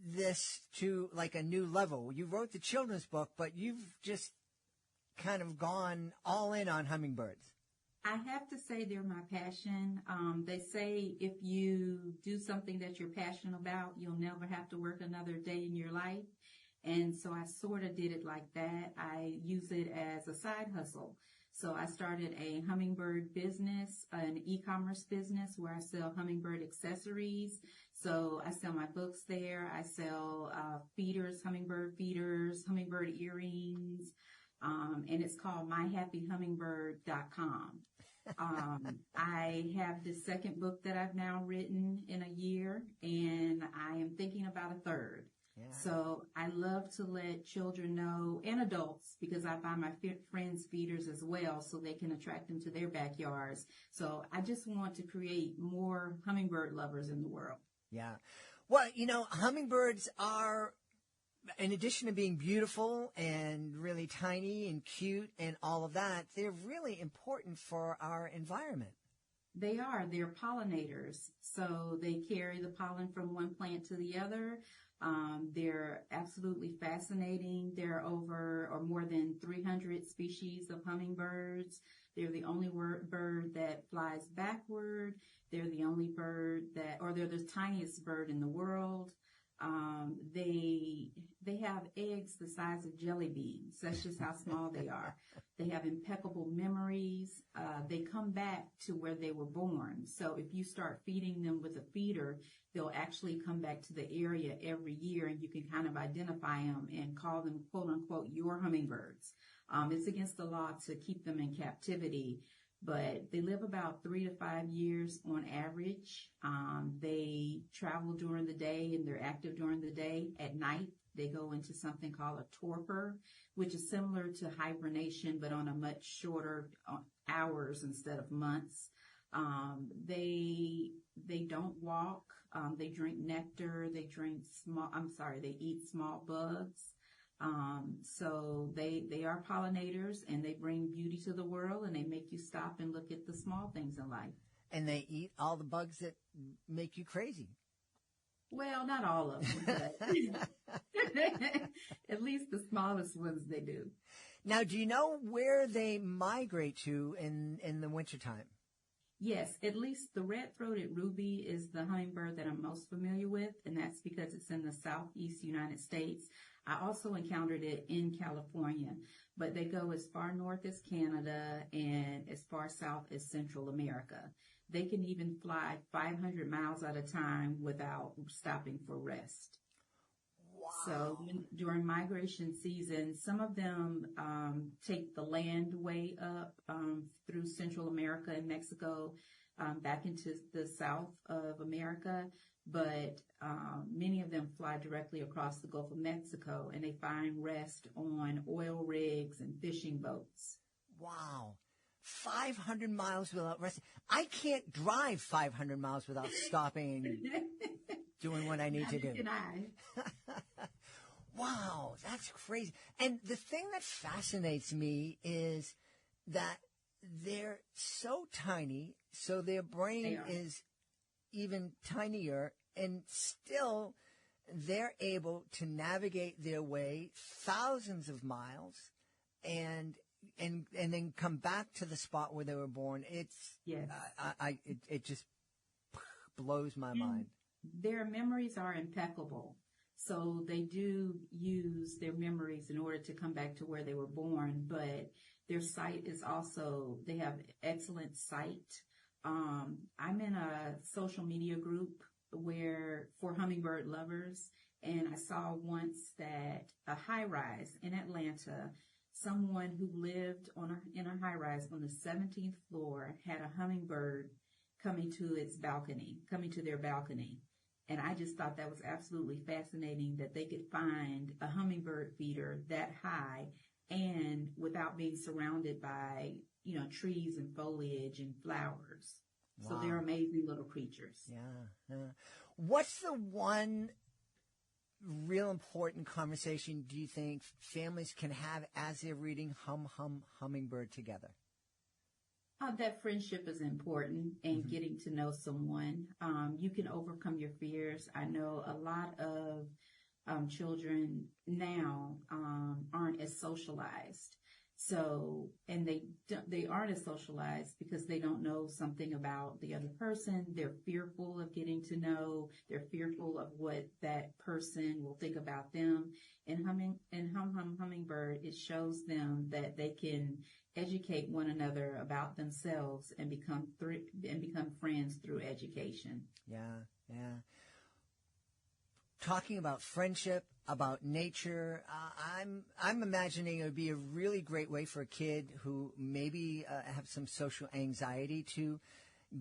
this to like a new level. You wrote the children's book, but you've just kind of gone all in on hummingbirds. I have to say they're my passion. They say if you do something that you're passionate about, you'll never have to work another day in your life. And so I sort of did it like that. I use it as a side hustle. So I started a hummingbird business, an e-commerce business where I sell hummingbird accessories. So I sell my books there. I sell feeders, hummingbird earrings. And it's called myhappyhummingbird.com. I have the second book that I've now written in a year, and I am thinking about a third. Yeah. So I love to let children know, and adults, because I buy my friends feeders as well, so they can attract them to their backyards. So I just want to create more hummingbird lovers in the world. Yeah. Well, hummingbirds are, in addition to being beautiful and really tiny and cute and all of that, they're really important for our environment. They are. They're pollinators. So they carry the pollen from one plant to the other. They're absolutely fascinating. There are more than 300 species of hummingbirds. They're the only bird that flies backward. They're the only they're the tiniest bird in the world. They have eggs the size of jelly beans. That's just how small they are. They have impeccable memories. They come back to where they were born. So if you start feeding them with a feeder, they'll actually come back to the area every year, and you can kind of identify them and call them, quote unquote, your hummingbirds. It's against the law to keep them in captivity, but they live about 3 to 5 years on average. They travel during the day and they're active during the day. At night, they go into something called a torpor, which is similar to hibernation, but on a much shorter hours instead of months. They don't walk. They drink nectar. They eat small bugs. So they are pollinators, and they bring beauty to the world, and they make you stop and look at the small things in life. And they eat all the bugs that make you crazy. Well, not all of them, but at least the smallest ones they do. Now, do you know where they migrate to in the wintertime? Yes, at least the red-throated ruby is the hummingbird that I'm most familiar with, and that's because it's in the southeast United States. I also encountered it in California, but they go as far north as Canada and as far south as Central America. They can even fly 500 miles at a time without stopping for rest. Wow. So during migration season, some of them take the land way up through Central America and Mexico back into the south of America, but many of them fly directly across the Gulf of Mexico, and they find rest on oil rigs and fishing boats. Wow. 500 miles without resting. I can't drive 500 miles without stopping and doing what I need to do. Neither can I. Wow, that's crazy. And the thing that fascinates me is that they're so tiny, so their brain is even tinier, and still they're able to navigate their way thousands of miles and then come back to the spot where they were born. It's it just blows my mind. Their memories are impeccable. So they do use their memories in order to come back to where they were born, but their sight is also, they have excellent sight. I'm in a social media group for hummingbird lovers, and I saw once that a high-rise in Atlanta, someone who lived in a high-rise on the 17th floor had a hummingbird coming to their balcony. And I just thought that was absolutely fascinating that they could find a hummingbird feeder that high and without being surrounded by, trees and foliage and flowers. Wow. So they're amazing little creatures. Yeah. What's the one real important conversation do you think families can have as they're reading Hummingbird together? That friendship is important and getting to know someone. You can overcome your fears. I know a lot of children now aren't as socialized. So, and they aren't as socialized because they don't know something about the other person. They're fearful of getting to know. They're fearful of what that person will think about them. And Hummingbird, it shows them that they can educate one another about themselves and become friends through education. Yeah. Talking about friendship, about nature, I'm imagining it would be a really great way for a kid who maybe have some social anxiety to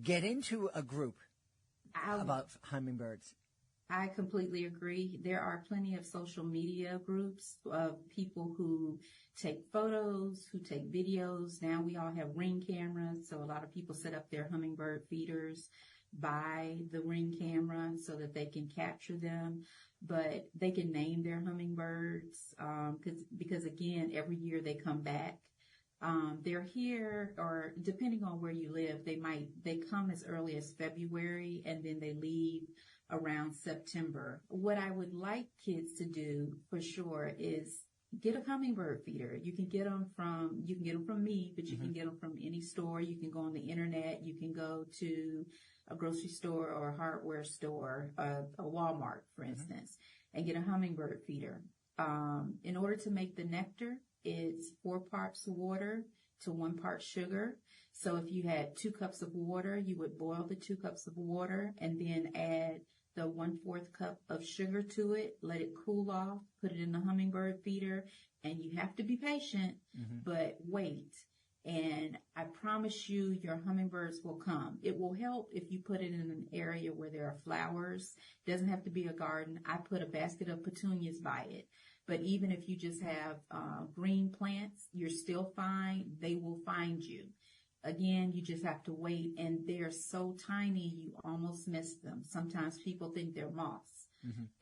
get into a group about hummingbirds. I completely agree. There are plenty of social media groups of people who take photos, who take videos. Now we all have Ring cameras, so a lot of people set up their hummingbird feeders by the Ring camera so that they can capture them. But they can name their hummingbirds because again, every year they come back. They're here, or depending on where you live, they come as early as February and then they leave around September. What I would like kids to do for sure is get a hummingbird feeder. You can get them from me, but you can get them from any store. You can go on the internet. You can go to a grocery store or a hardware store, a Walmart, for instance, and get a hummingbird feeder. In order to make the nectar, it's 4 parts water to 1 part sugar. So if you had 2 cups of water, you would boil the 2 cups of water and then add the 1/4 cup of sugar to it, let it cool off, put it in the hummingbird feeder, and you have to be patient, but wait. And I promise you, your hummingbirds will come. It will help if you put it in an area where there are flowers. It doesn't have to be a garden. I put a basket of petunias by it. But even if you just have green plants, you're still fine. They will find you. Again, you just have to wait, and they're so tiny you almost miss them. Sometimes people think they're moths.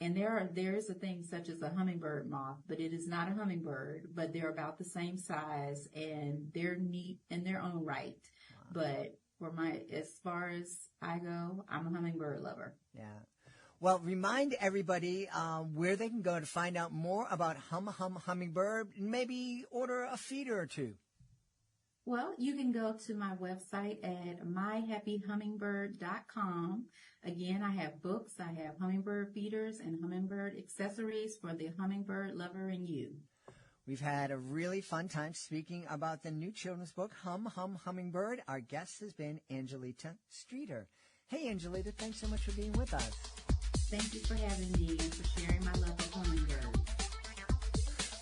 And there is a thing such as a hummingbird moth, but it is not a hummingbird, but they're about the same size, and they're neat in their own right. Wow. But as far as I go, I'm a hummingbird lover. Yeah. Well, remind everybody where they can go to find out more about Hummingbird, and maybe order a feeder or two. Well, you can go to my website at myhappyhummingbird.com. Again, I have books, I have hummingbird feeders and hummingbird accessories for the hummingbird lover in you. We've had a really fun time speaking about the new children's book, Hummingbird. Our guest has been Angelita Streeter. Hey, Angelita, thanks so much for being with us. Thank you for having me and for sharing my love of hummingbirds.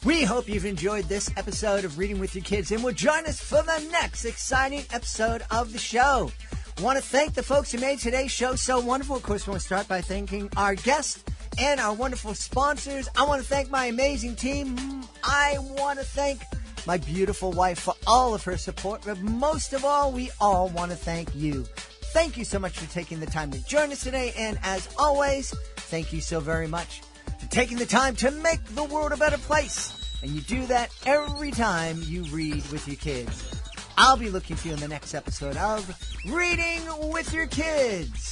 We hope you've enjoyed this episode of Reading with Your Kids and will join us for the next exciting episode of the show. I want to thank the folks who made today's show so wonderful. Of course, we want to start by thanking our guests and our wonderful sponsors. I want to thank my amazing team. I want to thank my beautiful wife for all of her support. But most of all, we all want to thank you. Thank you so much for taking the time to join us today. And as always, thank you so very much for taking the time to make the world a better place. And you do that every time you read with your kids. I'll be looking for you in the next episode of Reading with Your Kids.